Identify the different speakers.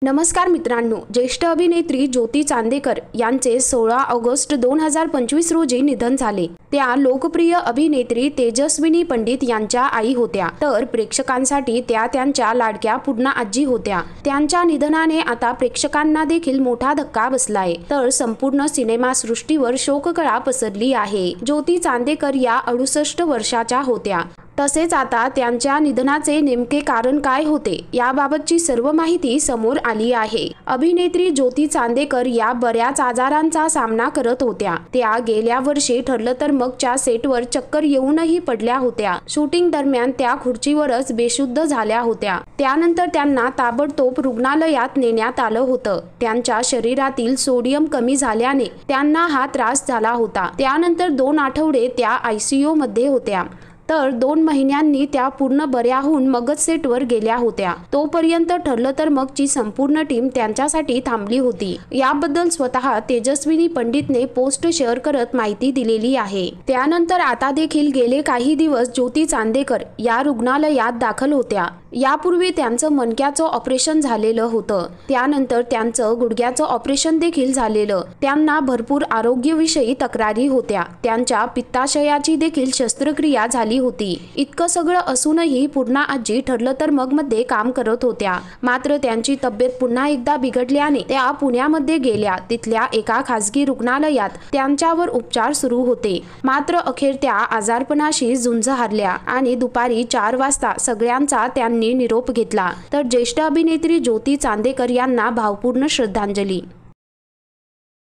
Speaker 1: नमस्कार मित्रांनो, ज्येष्ठ अभिनेत्री ज्योती चांदेकर यांचे 16 ऑगस्ट 2025 रोजी निधन झाले। त्या लोकप्रिय अभिनेत्री तेजस्विनी पंडित यांच्या आई होत्या, तर प्रेक्षकांसाठी त्या त्यांच्या लाडक्या पुन्हा आजी होत्या। त्यांच्या निधनाने आता प्रेक्षकांना देखील मोठा धक्का बसलाय, तर संपूर्ण सिनेमा सृष्टीवर शोककळा पसरली आहे। ज्योती चांदेकर या 68 वर्षाच्या होत्या। तसेच आता त्यांच्या निधनाचे नेमके कारण काय होते याबाबतची सर्व माहिती समोर आली आहे। अभिनेत्री ज्योती चांदेकर या बऱ्याच आजारांचा सामना करत होत्या। त्या गेल्या वर्षी ठरलं तर मगच्या सेटवर चक्कर येऊनही पडल्या होत्या। शूटिंग दरम्यान त्या खुर्चीवरच बेशुद्ध झाल्या होत्या। त्यानंतर त्यांना ताबडतोब रुग्णालयात नेण्यात आलं होतं। त्यांच्या शरीरातील सोडियम कमी झाल्याने त्यांना हा त्रास झाला होता। त्यानंतर 2 आठवडे त्या ICU मध्ये होत्या, तर 2 महिन्यांनी त्या पूर्ण बऱ्या होऊन मगच सेटवर गेल्या होत्या। तोपर्यंत ठरलं तर मगची संपूर्ण टीम त्यांच्यासाठी थांबली होती। याबद्दल स्वतः तेजस्विनी पंडितने पोस्ट शेअर करत माहिती दिलेली आहे। त्यानंतर आता देखील गेले काही दिवस ज्योती चांदेकर या रुग्णालयात दाखल होत्या। यापूर्वी त्यांचं मणक्याचं ऑपरेशन झालेलं होतं, त्यानंतर त्यांचं गुडघ्याचं ऑपरेशन देखील झालेलं। त्यांना भरपूर आरोग्यविषयी तक्रारी होत्या। त्यांच्या पित्ताशयाची देखील शस्त्रक्रिया झाली होती। इतकं सगळं असूनही पुन्हा आजी ठरलं तर मग मध्ये काम करत होत्या। मात्र त्यांची तब्येत पुन्हा एकदा बिघडल्याने त्या पुण्यामध्ये गेल्या। तिथल्या एका खासगी रुग्णालयात त्यांच्यावर उपचार सुरू होते। मात्र अखेर त्या आजारपणाशी झुंज हारल्या आणि दुपारी 4 वाजता सगळ्यांचा त्यांनी निरोप घेतला। तर ज्येष्ठ अभिनेत्री ज्योती चांदेकर यांना भावपूर्ण श्रद्धांजली।